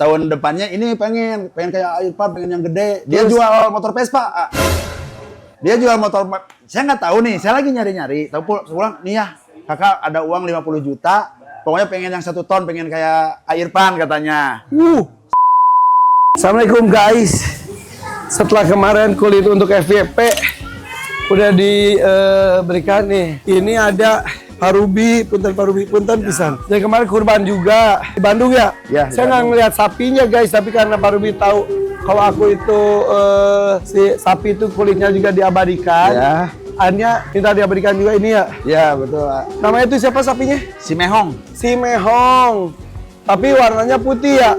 tahun depannya ini pengen kayak Irfan, pengen yang gede. Dia jual motor Vespa. Dia jual motor, saya nggak tahu nih, saya lagi nyari-nyari. Tahu pulang nih ya, kakak ada uang 50 juta, pokoknya pengen yang 1 ton, pengen kayak Irfan katanya. Assalamualaikum guys. Setelah kemarin kulit untuk FYP udah diberikan nih. Ini ada Parubi, punten pisan. Dari kemarin kurban juga di Bandung ya. Saya nggak ngeliat sapinya guys, tapi karena Parubi tahu kalau aku itu si sapi itu kulitnya juga diabadikan. Ya. Akhirnya minta diabadikan juga ini ya. Ya betul. Namanya itu siapa sapinya? Si Mehong. Si Mehong. Tapi warnanya putih ya.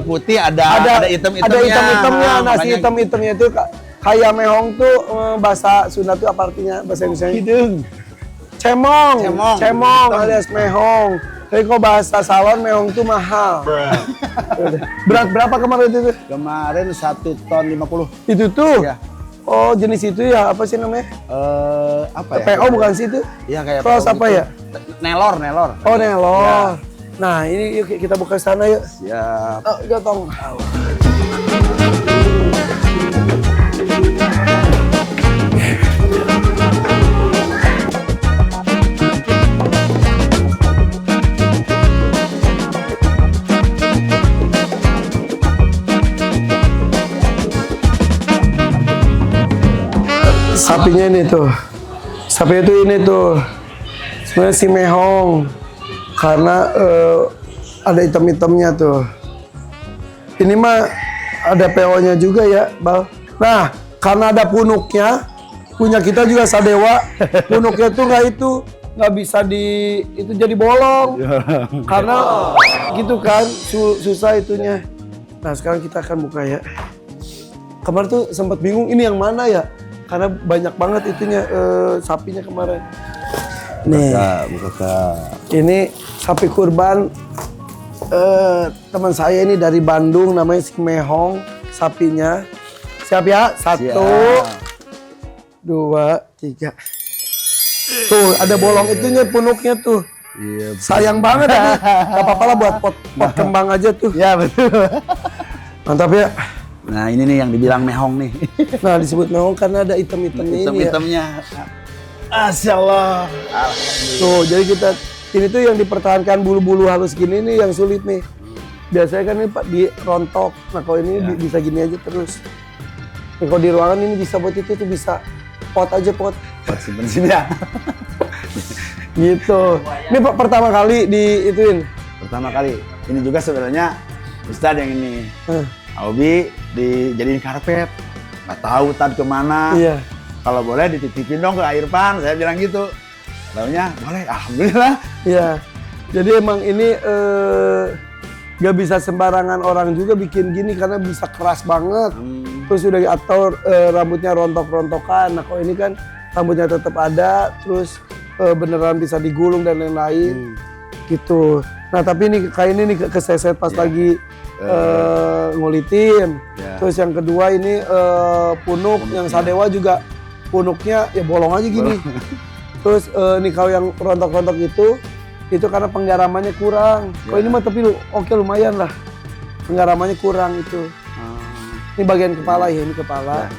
Putih ada hitam-hitamnya. Ada hitam-hitamnya. Nah, si hitam-hitamnya itu kayak Mehong tuh bahasa Sunda tuh apa artinya? Bahasa Indonesia? Hidung. Cemong alias Mehong. Tapi kok bahasa salon Mehong tuh mahal. Berat berapa kemarin itu? Kemarin 1 ton 50. Itu tuh? Ya. Oh, jenis itu ya, apa sih namanya? Apa ya? PO bukan sih itu? Iya kayak Terus apa gitu. ya? Nelor. Oh, nelor. Ya. Nah, ini yuk kita buka sana yuk. Siap. Oh, gotong. Sapinya ini tuh. Sapi itu ini tuh. Sebenarnya si Mehong. Karena ada hitam-hitamnya tuh. Ini mah ada PO-nya juga ya, Bal. Nah, karena ada punuknya, punya kita juga Sadewa. Punuknya tuh nggak bisa itu jadi bolong. Karena gitu kan, susah itunya. Nah, sekarang kita akan buka ya. Kemarin tuh sempat bingung ini yang mana ya? Karena banyak banget itunya sapinya kemarin. Nih, buka. ini sapi kurban teman saya ini dari Bandung, namanya si Mehong sapinya. Siap ya? 1, 2, 3. Tuh ada bolong itunya punuknya tuh. Iya. Sayang banget ya. Gak apa-apa lah buat pot kembang aja tuh. Ya betul. Mantap ya. Nah ini nih yang dibilang Mehong nih. Nah disebut Mehong karena ada hitam-hitamnya ini ya. Hitam-hitamnya. Masya Allah. Tuh, jadi ini tuh yang dipertahankan bulu-bulu halus gini nih yang sulit nih. Biasanya kan ini Pak dirontok. Nah kalau ini bisa gini aja terus. Nah, kalau di ruangan ini bisa buat itu tuh bisa pot aja pot. Pot simpen sini ya. Gitu. Ini Pak pertama kali diituin. Pertama kali. Ini juga sebenarnya Ustadz yang ini. Hobi dijadiin karpet. Nggak tahu tad kemana. Iya. Kalau boleh dititipin dong ke Irfan, saya bilang gitu. Taunya boleh, alhamdulillah. Iya. Jadi emang ini gak bisa sembarangan orang juga bikin gini karena bisa keras banget. Terus udah diatur rambutnya rontok-rontokan. Nah kalau ini kan rambutnya tetap ada, terus beneran bisa digulung dan lain-lain. Gitu. Nah tapi ini kayak ini nih keseset pas lagi ngulitin. Terus yang kedua ini punuk yang Sadewa juga. Punuknya ya bolong aja gini. Terus nih kalau yang rontok-rontok itu karena penggaramannya kurang. Kalau ini mah tapi oke lumayan lah. Penggaramannya kurang itu. Ini bagian kepala ya, ini kepala.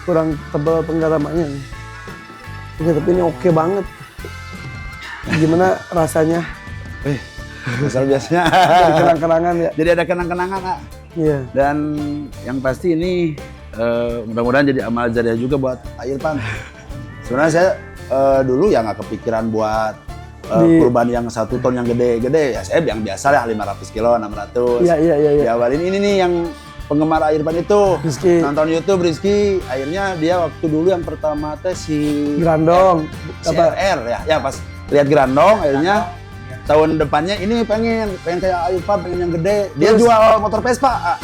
Kurang tebal penggaramannya nih. Oke, tapi ini oke banget. Gimana rasanya? Asal biasanya. Jadi kenang-kenangan ya. Jadi ada kenang-kenangan, Kak. Iya. Dan yang pasti ini mudah-mudahan jadi amal jariah juga buat Pak Irfan. Sebenarnya saya dulu ya nggak kepikiran buat kurban yang 1 ton yang gede-gede. Ya saya yang biasa lah 500 kilo, 600. Iya. Di awal ini nih yang penggemar Irfan itu Rizky. nonton YouTube Rizky. Akhirnya dia waktu dulu yang pertama si Grandong. CRR ya pas lihat Grandong akhirnya tahun depannya ini pengen kayak Irfan, pengen yang gede. Dia jual motor Vespa.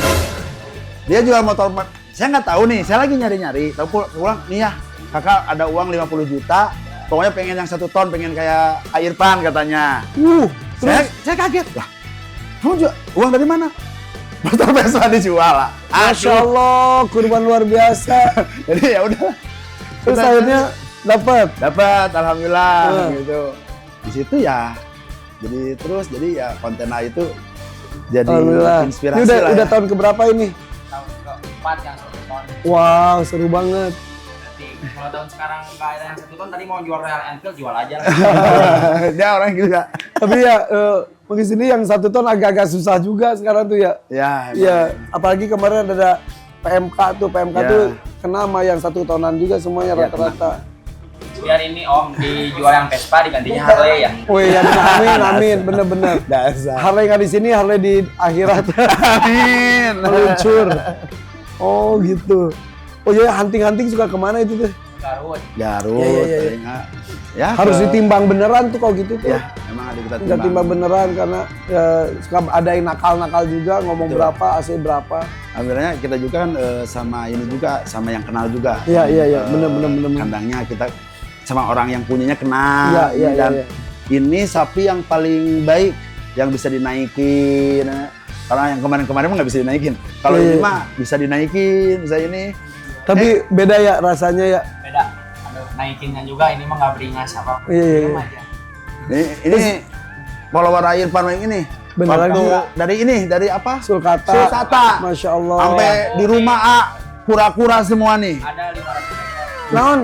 Dia jual motor. Saya nggak tahu nih, saya lagi nyari-nyari. Tahu pulang nih ya, kakak ada uang 50 juta, pokoknya pengen yang 1 ton, pengen kayak Irfan katanya. Saya kaget. Lah, kamu uang dari mana? Motor Vespa dijual lah. Masya Allah, kurban luar biasa. Jadi ya udah. Terus akhirnya dapat, alhamdulillah gitu. Di situ ya, jadi ya konten itu jadi Alhamdulillah. inspirasi Ini lah ya. udah tahun keberapa ini? Tahun keempat yang 1 ton. Wow, seru banget. Jadi kalau tahun sekarang nggak ada yang 1 ton, tadi mau jual Royal Enfield jual aja lah. Dia orang gila. Tapi ya mungkin sini yang 1 ton agak-agak susah juga sekarang tuh ya. Ya, Iya, apalagi kemarin ada PMK tuh Ya. tuh kena sama yang 1 tonan juga semuanya Ya, rata-rata. Biar ini Om dijual yang Vespa digantinya Harley ya. Wih, ya amin, bener-bener. dasar. Harley nggak di sini, Harley di akhirat. Amin. Meluncur. Oh gitu. Oh ya, hunting-hunting suka kemana itu tuh? Garut. Garut. Ya. telinga. Ya, Harus ke- ditimbang beneran tuh kalau gitu tuh. Ya, emang ada kita Nggak timbang beneran karena ya, suka ada yang nakal-nakal juga ngomong Betul. berapa, AC berapa. Alhamdulillah kita juga kan sama ini juga, sama yang kenal juga. Iya, Eh, bener. Kandangnya kita sama orang yang punyanya kenal. Iya, Dan iya. ini sapi yang paling baik yang bisa dinaikin. Karena yang kemarin-kemarin mah nggak bisa dinaikin. Kalau Iya, ini iya. mah bisa dinaikin, bisa ini. Tapi beda ya rasanya ya. Beda. Aduh, naikinnya juga ini mah nggak beringas apa. Iya. Diam aja. Ini follower air farm yang ini. Beneran Waktu gila. dari apa? Sulkata. Sulkata. Masya Allah. Sampai di rumah kura-kura semua nih. Ada 500 ekor. Naon?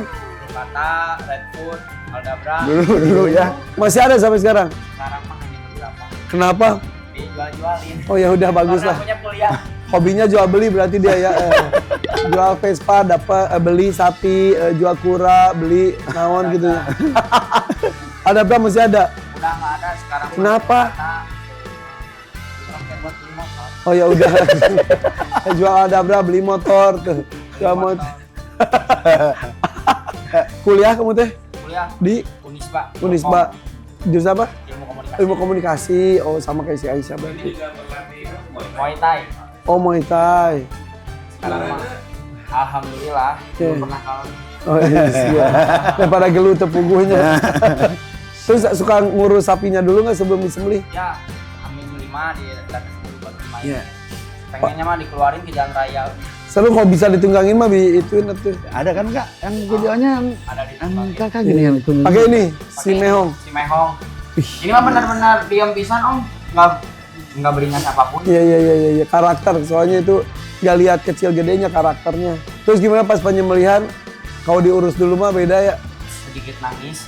Kata, Redfoot, Aldabra. Dulu ya. Masih ada sampai sekarang. Sekarang mah hanya beberapa. Kenapa? Dijual-jualin. Oh ya udah bagus Karena lah. punya kuliah. Hobinya jual beli berarti dia ya. Jual Vespa, dapat beli sapi, jual kura, beli naon gitu ya. Ada berapa masih ada? Udah nggak ada sekarang. mah Kenapa? kata, dipakai buat beli motor. Oh ya udah. Jual adabra, beli motor tuh. Jual motor. Kuliah kamu teh Kuliah di Unisba. Unisba. Jurusan apa? Ilmu komunikasi. Ilmu komunikasi. Oh sama kayak si Aisyah berarti. Muay Thai. Oh Muay Thai. Sekarang mah alhamdulillah Oke. belum pernah kalah. Oh iya. Daripada gelut tepuguhnya. Terus suka ngurus sapinya dulu nggak sebelum disembelih? Ya, amin 5 di dekat dulu buat main. Iya. Pengennya mah dikeluarin ke jalan raya. Seru kalau bisa ditunggangin mah ituin tuh. Ada kan Kak yang videonya yang Ada di yang tempat. Kakak gini yang itu. Pakai ini si Mehong. Si Mehong. Ini mah benar-benar diam pisan Om. Nggak beringas apapun. Iya karakter soalnya itu nggak lihat kecil gedenya karakternya. Terus gimana pas penyembelihan? Kalau diurus dulu mah beda ya. Sedikit nangis.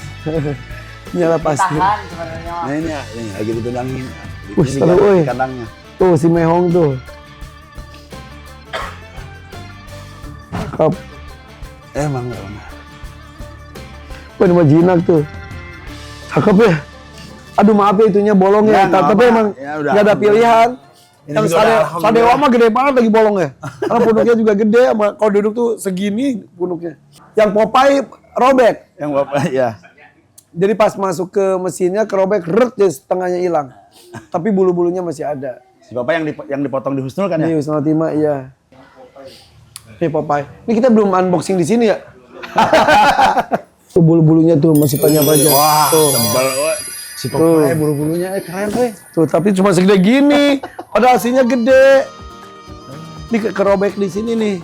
Nyala pasti. Tahan sebenarnya mah. Nah ini lagi ditendangin. Wih, seru, Ini woi. kandangnya. Tuh si Mehong tuh. Cakep. Emang. Wah ini mah jinak tuh. Cakep ya. Aduh maaf ya itunya bolong ya. Ya, nggak Tapi apa-apa. emang Ya, udah. nggak ada pilihan. Ini Yang juga udah Sadewa alhamdulillah. mah gede banget lagi bolongnya. Karena punduknya juga gede, sama kalau duduk tuh segini punduknya. Yang Popeye robek. Yang bapak ya. Jadi pas masuk ke mesinnya kerobek, rert, jadi setengahnya hilang. Tapi bulu-bulunya masih ada. Si bapak yang dipotong di Husnul kan Ini ya? Wisnu Tima, iya. Ini Popeye. Ini kita belum unboxing di sini ya? Tuh bulu-bulunya tuh masih panjang-panjang. Wah, Tuh. tebal. Woi. Si Tuh. bapak bulu-bulunya keren Tuh, tapi cuma segede gini. Padahal aslinya gede. Ini kerobek di sini nih.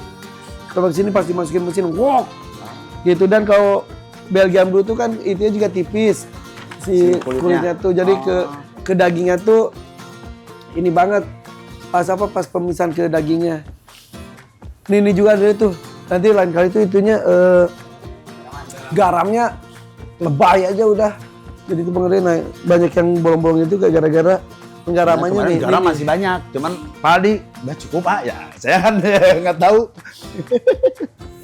Kerobek sini pasti masukin mesin. Wok. Gitu, dan kalau Belgian Blue tuh kan itu juga tipis. Si kulitnya tuh. Jadi ke dagingnya tuh ini banget. Pas pemisahan ke dagingnya. Ini juga ada tuh. Nanti lain kali tuh itunya garamnya lebay aja udah. Jadi itu pengen banyak yang bolong-bolong itu gara-gara penggaramannya nih. Garam Ini. masih banyak, cuman Paldi udah cukup Pak ya. Saya kan nggak tahu.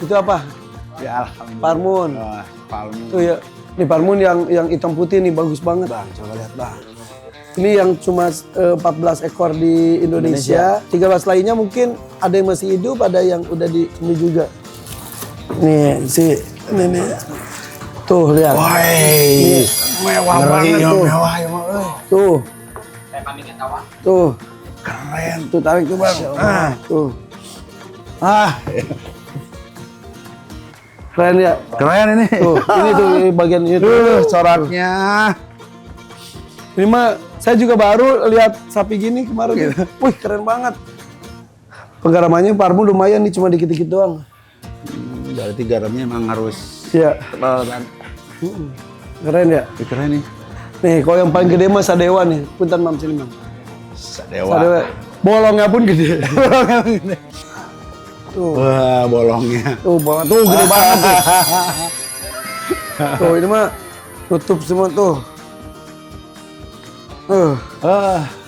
Itu apa? Ya alhamdulillah. Parmun. Wah, Parmun. Tuh ya. Nih parmun yang hitam putih nih bagus banget. Bang, coba lihat Bang. Ini yang cuma 14 ekor di Indonesia. 13 lainnya mungkin ada yang masih hidup, ada yang udah disembelih juga. Nih ini. Tuh lihat. Woi, mewah banget tuh. Mewah ya, Tuh. Saya pamit ya kawan. Tuh. Keren. Tuh tarik tuh Bang. Tuh. Keren ya. Keren ini. Tuh, ini tuh ini bagian itu. Coraknya. Ini mah saya juga baru lihat sapi gini kemarin. Wih, keren banget. Penggaramannya parmu lumayan nih, cuma dikit-dikit doang. Berarti garamnya emang harus Iya. tebal kan. Keren ya. Keren nih. Nih, kalau yang paling gede mah Sadewa nih. Punten Mam, sini Mam. Sadewa. Bolongnya pun gede. Tuh. Wah, bolongnya. Tuh, tuh gede banget tuh. Tuh, ini mah tutup semua tuh.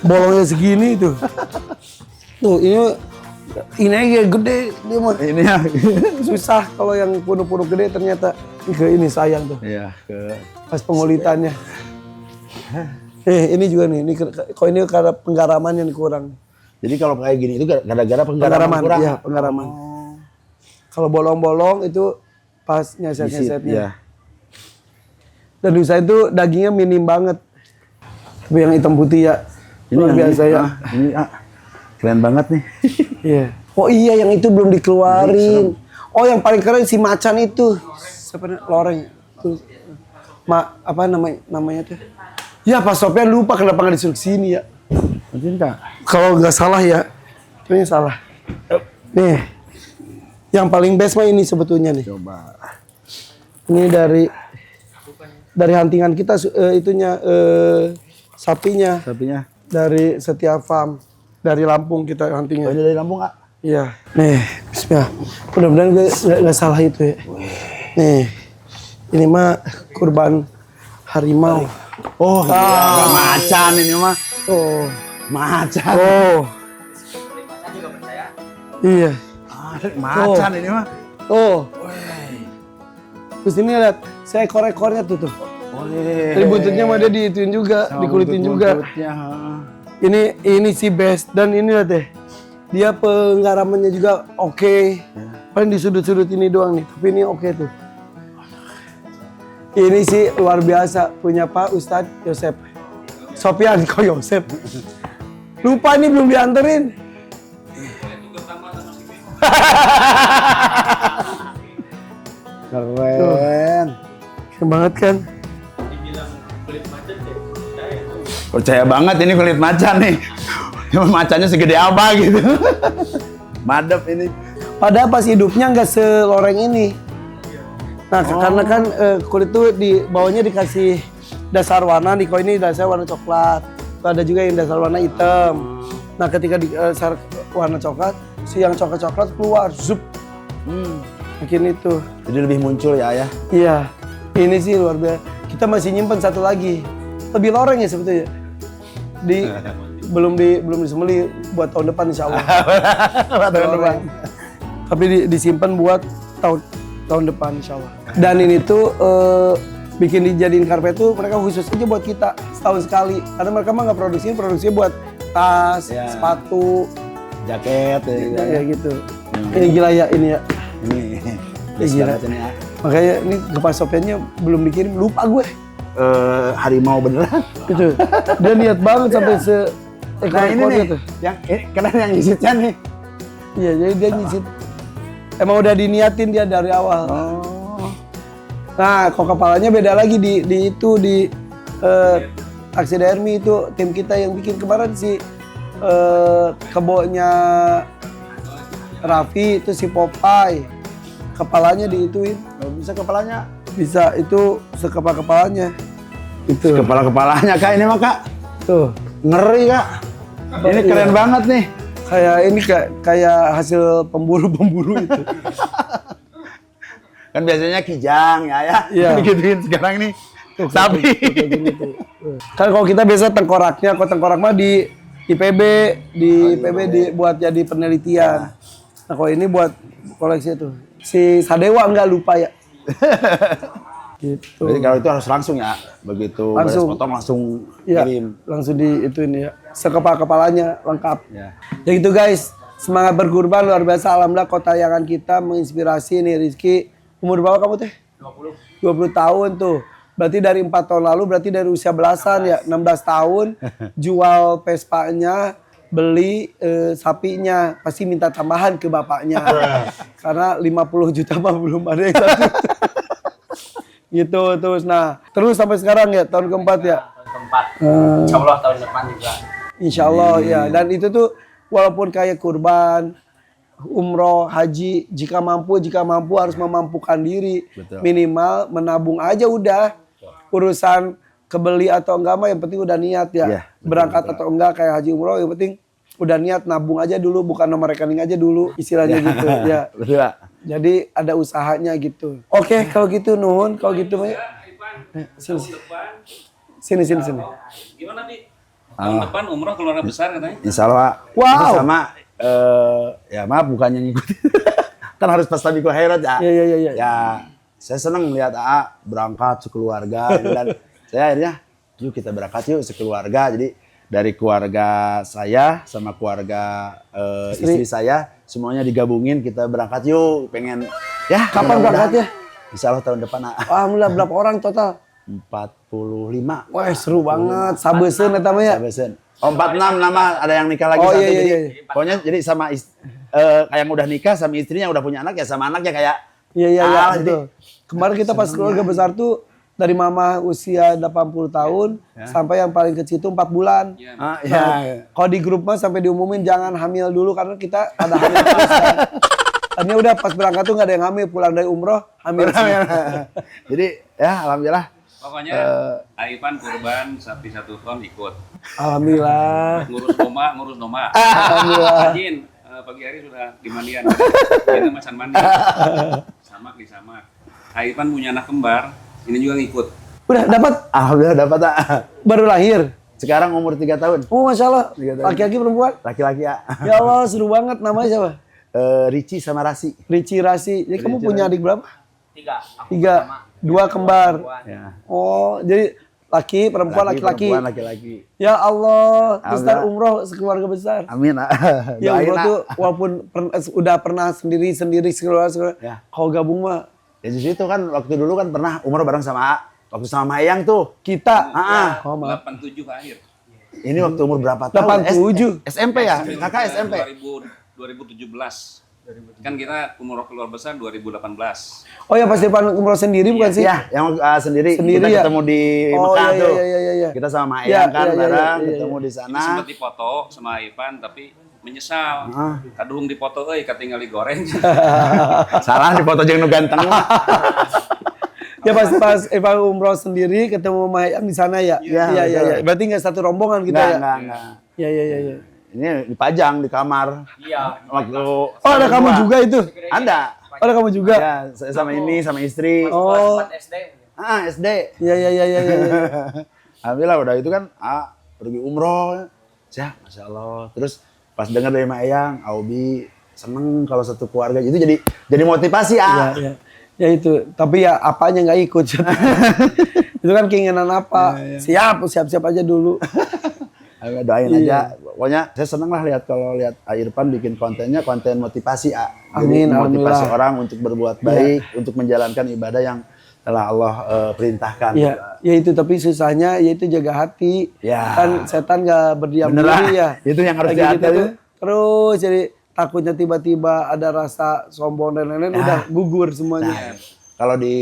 Bolongnya segini tuh. Tuh, ini aja gede dia mah. Ini ya. Susah kalau yang punuh-punuh gede ternyata. Ini sayang tuh. Iya, Pas pengulitannya. Ini juga nih. Kok ini karena penggaramannya nih kurang. Jadi kalau kayak gini itu gara-gara penggaraman kurang. Iya, penggaraman. Kalau bolong-bolong itu pas nyeset-nyesetnya. Iya. Dan Nusa itu dagingnya minim banget. Tapi yang hitam putih ya. Ini luar biasa ya. Ini keren banget nih. Iya. Oh iya, yang itu belum dikeluarin. Oh, yang paling keren si macan itu. Sebenarnya loreng. Tuh. Apa namanya tuh? Ya, Pak Sofyan lupa kenapa nggak disuruh sini ya. Mungkin Kak. Kalau nggak salah ya, ini salah. Nih, yang paling best mah ini sebetulnya nih. Coba. Ini dari huntingan kita sapinya Sapinya. dari Setia Farm, dari Lampung kita Oh, huntingnya. ini dari Lampung, Kak? Iya. Nih, bismillah. Mudah-mudahan gue nggak salah itu ya. Nih, ini mah kurban harimau. Oh, iya. Macan ini mah. Oh, Macan. oh, Macan juga percaya. iya. Macan ini mah. Oh. Terus ini lihat, saya ekor-ekornya tuh. Dari buntutnya mah dia diituin juga, dikulitin juga. Ini si best dan ini lihat deh. Dia penggaramannya juga oke. Paling di sudut-sudut ini doang nih, tapi ini oke tuh. Ini sih luar biasa punya Pak Ustadz Yosep. Sofyan kok Yosep. Lupa ini belum dianterin. Keren. Keren banget kan? Percaya banget ini kulit macan nih. Macannya segede apa gitu. Madep ini. Padahal pas hidupnya nggak seloreng ini. Nah, karena kan kulit tuh di bawahnya dikasih dasar warna nih. Kalau ini dasar warna coklat. Tuh ada juga yang dasar warna hitam. Nah, ketika di dasar warna coklat, si yang coklat-coklat keluar, zup. Makin itu. Jadi lebih muncul ya, Ayah. Iya. Ini sih luar biasa. Kita masih nyimpen satu lagi. Lebih loreng ya sebetulnya. Belum disembeli buat tahun depan insya Allah. Tahun depan. Tapi disimpan buat tahun depan insya Allah. Dan ini tuh bikin dijadiin karpet tuh mereka khusus aja buat kita setahun sekali. Karena mereka mah nggak produksinya buat tas, sepatu, jaket ya gitu. Ini gila ya ini ya. Ini gila. ini ya. Makanya ini ke Sofyannya belum dikirim, lupa gue. Harimau beneran. Gitu. Dia niat banget sampai Nah ini nih, tuh. karena yang nyisitnya nih. Iya, jadi dia nyisit. Emang udah diniatin dia dari awal. Oh. Nah, kok kepalanya beda lagi di Aksi Dermi itu tim kita yang bikin kemarin si kebonya Raffi itu si Popeye. Kepalanya diituin. Bisa kepalanya? Bisa, itu sekepala-kepalanya. Itu. Kepala-kepalanya Kak, ini mah Kak. Tuh. Ngeri Kak. Ini keren banget nih. Kayak hasil pemburu-pemburu itu. Kan biasanya kijang ya. Iya. Digituin sekarang nih. Sapi. Kan kalau kita biasa tengkoraknya, kalau tengkorak mah di IPB buat jadi penelitian. Nah kalau ini buat koleksi itu. Si Sadewa nggak lupa ya. Gitu. Jadi kalau itu harus langsung ya, begitu beres potong langsung kirim. Langsung di itu ini ya. Sekepala-kepalanya lengkap. Ya. Ya gitu guys, semangat berkurban luar biasa. Alhamdulillah kota tayangan kita menginspirasi nih Rizky. Umur berapa kamu teh? 20 tahun tuh. Berarti dari 4 tahun lalu, berarti dari usia belasan ya, 16 tahun. Jual Vespanya, beli sapinya, pasti minta tambahan ke bapaknya. Karena 50 juta mah belum ada yang satu. Gitu terus. Nah, terus sampai sekarang ya, tahun keempat ya? Tahun keempat. Insya Allah tahun depan juga. Insya Allah ya. Dan itu tuh walaupun kayak kurban, umroh, haji, jika mampu harus memampukan diri. Betul. Minimal menabung aja udah. Urusan kebeli atau enggak mah yang penting udah niat ya. Iya, betul, Berangkat atau enggak kayak haji umroh yang penting udah niat nabung aja dulu, bukan nomor rekening aja dulu istilahnya gitu ya. Betul, Pak. Jadi ada usahanya gitu. Oke, kalau gitu nuhun, kalau gitu mah. Sini. Gimana nih? Tahun depan umroh keluarga besar katanya. Insya Allah. Wow. Itu sama ya maaf bukannya ngikutin. Kan harus pas tabiqul khairat ya. Iya. Ya, saya senang melihat AA berangkat sekeluarga dan saya akhirnya yuk kita berangkat yuk sekeluarga. Jadi dari keluarga saya sama keluarga istri saya semuanya digabungin kita berangkat yuk pengen ya Kapan berangkat ya? Insya Allah tahun depan AA. Alhamdulillah berapa orang total? 45. Wah, seru banget. Sabeuseun eta mah ya. Sabesen. Oh, 46 nama ada yang nikah lagi Oh, satu. iya, Jadi iya. pokoknya jadi sama yang udah nikah sama istrinya yang udah punya anak ya sama anaknya kayak Iya, jadi betul. Kemarin kita pas keluarga besar tuh dari mama usia 80 tahun sampai yang paling kecil itu 4 bulan. ah, ya. Kalau di grup mah sampai diumumin jangan hamil dulu karena kita ada hamil terus kan. Akhirnya udah pas berangkat tuh nggak ada yang hamil, pulang dari umroh hamil. Jadi ya alhamdulillah. Pokoknya Aipan kurban sapi 1 ton ikut. Alhamdulillah. Ngurus doma. Alhamdulillah. Ajin, pagi hari sudah di mandian. Kita masan mandi. Samak di samak. Aipan punya anak kembar, ini juga ngikut. Udah dapat? Alhamdulillah dapat ah. Baru lahir. Sekarang umur 3 tahun. Oh, Masya Allah. 3 tahun. Laki-laki perempuan? Laki-laki ya. Ya Allah, seru banget. Namanya siapa? Ricci sama Rasi. Ricci Rasi. Jadi kamu punya adik berapa? 3. 3. 2 kembar. Ya. Oh, jadi laki, perempuan, laki-laki. Perempuan, laki-laki. Ya Allah, terus ntar Alhamdulillah. umroh sekeluarga besar. Amin. Ya Doain, umroh ah. tuh walaupun udah pernah sendiri sekeluarga. Ya. Kalau gabung mah Ya di situ kan waktu dulu kan pernah umroh bareng sama A. Waktu sama Mayang tuh. kita. Ah, Oh, maaf. 87 akhir. Ini waktu umur berapa tahun? 87. SMP ya? Kakak SMP. 2017. Kan kita umroh keluar besar 2018. Oh ya pas depan umroh sendiri bukan sih? Iya, yang sendiri, Sendiri kita ya? ketemu di Oh, Mekah iya, tuh. iya. Kita sama Iya, Mayang kan iya, iya, bareng, iya, iya. ketemu di Ini sana. sempat dipoto sama Aipan tapi menyesal. Kadung dipoto euy katinggal digoreng. Salah di foto jeung nu ganteng mah. Ya pas Eva umroh sendiri ketemu Mayang di sana ya? Iya, Iya. betul. Berarti nggak satu rombongan kita ya? Enggak. Iya. Ini dipajang di kamar. Iya. Waktu Oh ada kamu juga itu? Ada. Oh ada kamu juga? Ya, saya sama ini sama istri. Oh. SD. SD. Iya. Alhamdulillah udah itu kan pergi umroh. Ya, Masya Allah. Terus pas dengar dari Mayang, Aubi seneng kalau satu keluarga itu jadi motivasi Iya. Ya itu, tapi ya apanya nggak ikut. Itu kan keinginan apa? Siap aja dulu. Doain aja. Pokoknya saya seneng lah kalau lihat Irfan bikin konten motivasi. Amin, Jadi, motivasi alhamdulillah. orang untuk berbuat baik, untuk menjalankan ibadah yang telah Allah perintahkan. Ya itu tapi susahnya yaitu jaga hati. Ya. Kan setan nggak berdiam Bener lah. diri ya. Itu yang harus Lagi gitu diatur. tuh, terus jadi takutnya tiba-tiba ada rasa sombong dan lain-lain udah gugur semuanya. Nah, kalau di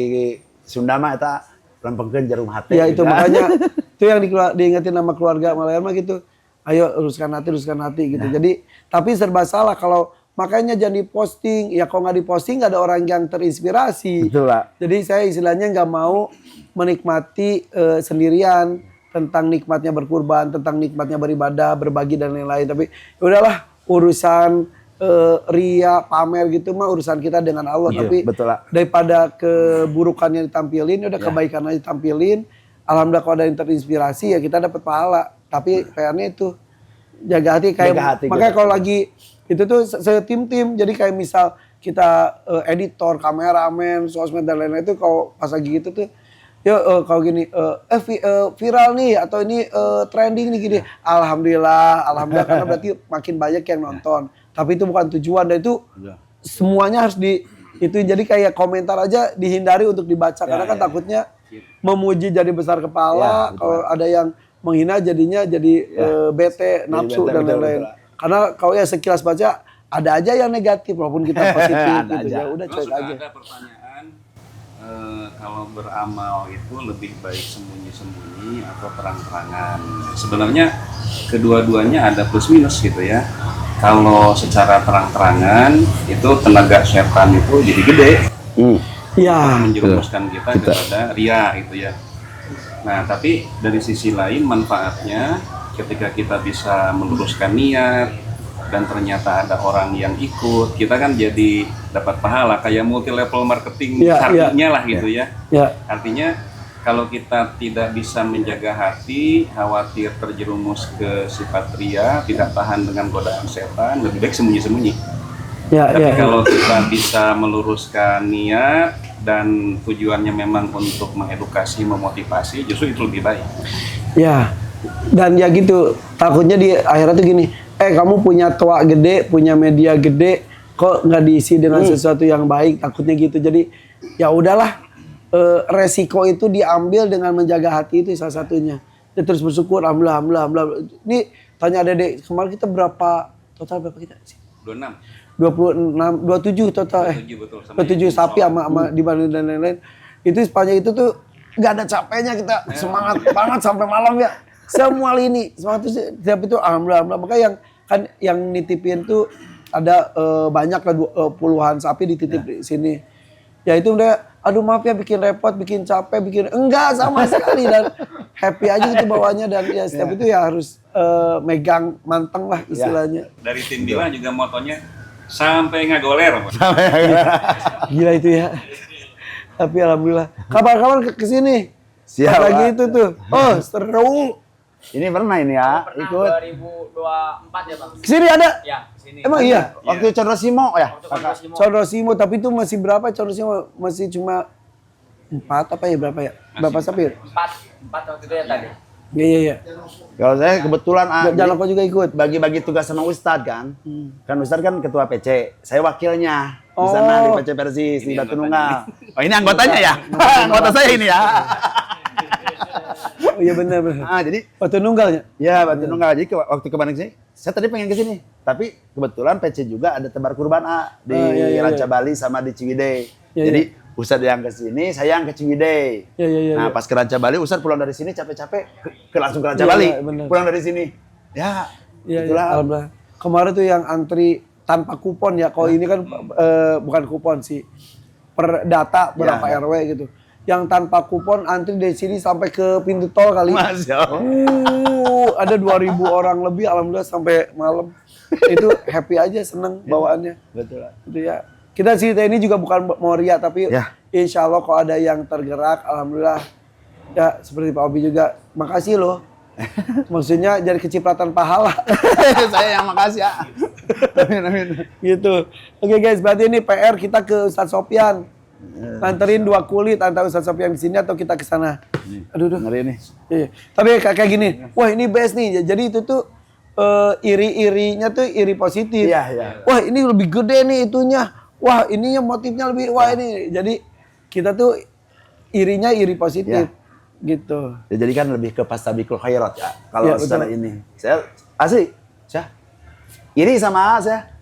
Sunda mah eta lempengkeun jarum hati. Ya itu gitu. makanya itu yang diingetin sama keluarga Malayan mah gitu. Ayo uruskan hati gitu. Jadi tapi serba salah kalau makanya jangan diposting. Ya kalau nggak diposting nggak ada orang yang terinspirasi. Betul, Pak. Jadi saya istilahnya nggak mau menikmati sendirian tentang nikmatnya berkurban, tentang nikmatnya beribadah, berbagi dan lain-lain. Tapi ya udahlah urusan ria pamer gitu mah urusan kita dengan Allah. Iya, Tapi betul, Pak. daripada keburukannya ditampilin, udah kebaikannya ditampilin. Alhamdulillah kalau ada yang terinspirasi ya kita dapat pahala. Tapi PR-nya itu jaga hati kayak Jaga hati makanya kita. kalau lagi itu tuh tim-tim. Jadi kayak misal kita editor, kameramen, sosmed dan lain-lain itu kalau pas lagi gitu tuh kalau gini viral nih atau ini trending nih gini. Alhamdulillah karena berarti makin banyak yang nonton. Tapi itu bukan tujuan dan itu semuanya harus itu jadi kayak komentar aja dihindari untuk dibaca karena kan takutnya memuji jadi besar kepala, kalau ada yang menghina jadinya jadi bete, nafsu bete, dan betul, lain-lain. betul. Karena kalau ya sekilas baca ada aja yang negatif walaupun kita positif Ada gitu aja. ya udah Terus cuek suka aja. ada pertanyaan kalau beramal itu lebih baik sembunyi-sembunyi atau terang-terangan. Sebenarnya kedua-duanya ada plus minus gitu ya. Kalau secara terang-terangan itu tenaga setan itu jadi gede, Ya, menjerumuskan kita kepada ria itu ya. Nah, tapi dari sisi lain manfaatnya ketika kita bisa meluruskan niat dan ternyata ada orang yang ikut, kita kan jadi dapat pahala kayak multi level marketing artinya lah gitu ya. Artinya kalau kita tidak bisa menjaga hati, khawatir terjerumus ke sifat ria, tidak tahan dengan godaan setan, lebih baik sembunyi-sembunyi. Tapi kalau kita bisa meluruskan niat dan tujuannya memang untuk mengedukasi, memotivasi, justru itu lebih baik. Ya, dan ya gitu, takutnya di akhirnya tuh gini, kamu punya toa gede, punya media gede, kok nggak diisi dengan sesuatu yang baik, takutnya gitu. Jadi ya udahlah, resiko itu diambil dengan menjaga hati, itu salah satunya. Dia terus bersyukur, alhamdulillah. Ini tanya Dede, kemarin kita total berapa kita sih? 27 total 27 sapi sama dibanding dan lain-lain. Itu sepanjang itu tuh nggak ada capeknya, kita semangat banget sampai malam ya. Semua lini semangat itu setiap itu alhamdulillah. Makanya yang nitipin tuh ada banyak lah puluhan sapi dititip di sini. Ya itu udah aduh maaf ya bikin repot, bikin capek, enggak sama sekali dan happy aja gitu bawahnya dan ya setiap itu ya harus megang manteng lah istilahnya. Dari tim Dila juga motonya sampai ngagoler. Gila itu ya. Tapi alhamdulillah. Kabar-kabar kesini. Siap lagi itu tuh. Oh seru. Ini pernah ini ya ikut 2024 ya Bang? Kesini ada? Ya, kesini. Emang iya? Waktu Condro Simo ya? Condro Simo, tapi itu masih berapa? Condro Simo masih cuma 4 apa ya berapa ya? Berapa sapi? 4 waktu itu ya tadi. Iya. Kalau saya kebetulan Jalan kok juga ikut. Bagi-bagi tugas sama Ustadz kan. Kan Ustadz kan ketua PC, saya wakilnya di sana di PC Persis di Batu Nunggal. Oh ini anggotanya ya? Anggota saya ini ya. Oh iya benar. Jadi Batu Nunggalnya? Ya Batu Nunggal. Jadi waktu kemarin sini, saya tadi pengen ke sini, tapi kebetulan PC juga ada tebar kurban di Ranca Bali sama di Ciwidey. Jadi Ustadz yang ke sini, saya yang ke Ciwidey. Nah pas ke Ranca Bali, Ustadz pulang dari sini capek-capek, langsung ke Ranca Bali. Pulang dari sini. Itulah. Alhamdulillah. Kemarin tuh yang antri tanpa kupon ya. Kalau ini kan bukan kupon sih, per data berapa RW gitu. Yang tanpa kupon antri dari sini sampai ke pintu tol kali. Masya Allah. Ada 2.000 orang lebih, alhamdulillah sampai malam. Itu happy aja, seneng bawaannya. Betul. Itu ya. Kita cerita ini juga bukan mau ria, tapi insya Allah kalau ada yang tergerak, alhamdulillah. Ya seperti Pak Obi juga, makasih loh. Maksudnya jadi kecipratan pahala. Saya yang makasih ya. Amin. Gitu. Oke guys, berarti ini PR kita ke Ustadz Sopyan. Nganterin 2 kulit antara Ustadz Sopyan di sini atau kita ke sana. Aduh. Ngeri nih. Iya. Tapi kayak gini. Wah, ini best nih. Jadi itu tuh iri-irinya tuh iri positif. Iya. Wah, ini lebih gede nih itunya. Wah, ininya motifnya lebih ini. Jadi kita tuh irinya iri positif. Gitu. Ya, jadi kan lebih ke fastabiqul khairat ya. Kalau secara ini. Saya asli, iri sama saya.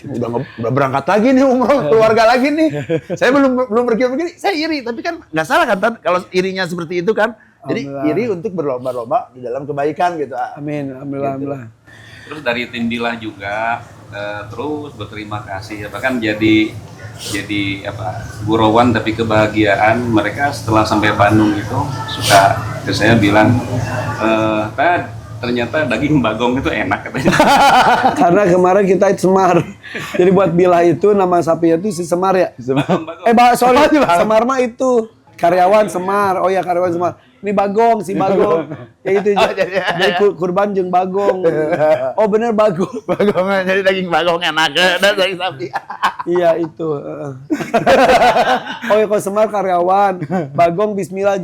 Udah berangkat lagi nih umroh, keluarga lagi nih. Saya belum pergi begini, saya iri, tapi kan nggak salah kan kalau irinya seperti itu kan. Jadi iri untuk berlomba-lomba di dalam kebaikan gitu. Amin, alhamdulillah. Terus dari tim Dila juga terus berterima kasih ya, bahkan jadi gurauan tapi kebahagiaan mereka setelah sampai Bandung itu suka ke saya bilang ternyata daging bagong itu enak katanya. Karena kemarin kita itu Semar. Jadi buat Bila itu nama sapinya itu si Semar ya. Sorry, Semar mah itu karyawan Semar. Oh ya karyawan Semar. Ini Bagong, si Bagong. Ya itu. Jadi kurban jeung Bagong. Oh bener Bagong. Bagong jadi daging bagong enak dan daging sapi. Iya itu. Oh ya kalau Semar karyawan, Bagong Bismillah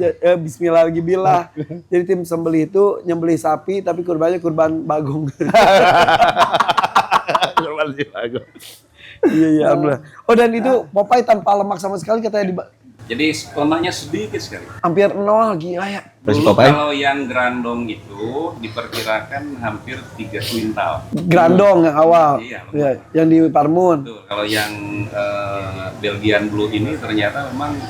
lagi Bila. Jadi tim sembelih itu nyembelih sapi tapi kurbannya kurban Bagong. Kurban si Bagong. Iya alhamdulillah. Oh dan itu Popeye tanpa lemak sama sekali katanya jadi lemaknya sedikit sekali. Hampir 0, gila ya. Dulu kalau yang grandong itu diperkirakan hampir 3 kuintal. Grandong yang awal. Iya. Yang di Parmun. Betul. Kalau yang Belgian Blue ini ternyata memang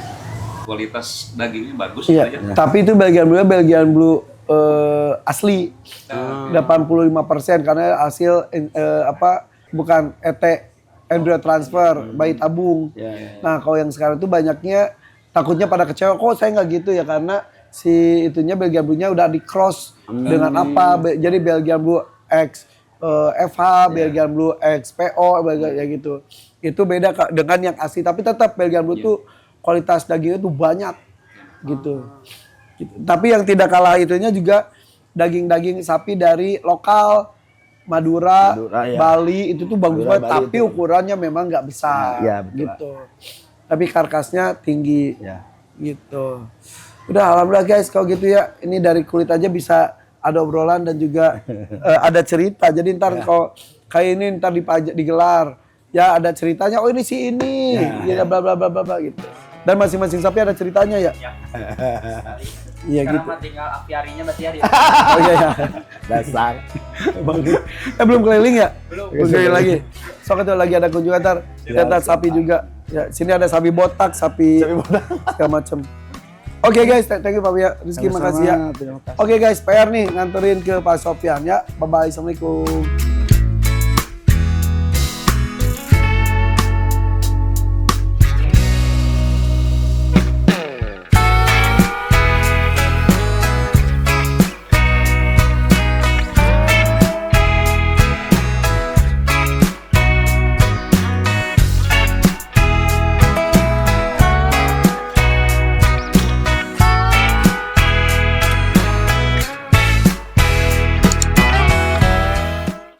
kualitas dagingnya bagus. Iya. Gitu ya. Tapi itu Belgian Blue asli. 85% karena hasil bukan embryo transfer, bayi tabung. Nah kalau yang sekarang itu banyaknya takutnya pada kecewa, kok saya nggak gitu ya karena si itunya Belgian Blue-nya udah di cross dengan apa? Jadi Belgian Blue X FH, Belgian Blue X PO, ya gitu. Itu beda dengan yang asli, tapi tetap Belgian Blue tuh kualitas dagingnya tuh banyak gitu. Tapi yang tidak kalah itunya juga daging-daging sapi dari lokal Madura, ya. Bali itu tuh bagus Madura, banget, Bali tapi itu. ukurannya memang nggak besar, Ya, betul. gitu. Tapi karkasnya tinggi, Ya. gitu. Udah, alhamdulillah guys, kalau gitu ya, ini dari kulit aja bisa ada obrolan dan juga ada cerita. Jadi ntar kalau kayak ini ntar digelar, ya ada ceritanya. Oh ini si ini, ya bla bla bla bla bla gitu. Dan masing-masing sapi ada ceritanya ya. Iya Sekarang gitu. mah tinggal apiarinya berarti ya. Oh iya ya. Dasar. Bang, belum keliling ya? Belum. Keliling lagi. Soalnya tuh lagi ada kunjungan ntar. Lihat sapi juga. Ya, sini ada sapi botak, sapi segala macem. Oke guys, thank you Pak Bia. Rizky Sama-sama, makasih ya. terima kasih. Oke guys, PR nih nganterin ke Pak Sofyan ya. Bye bye, assalamualaikum.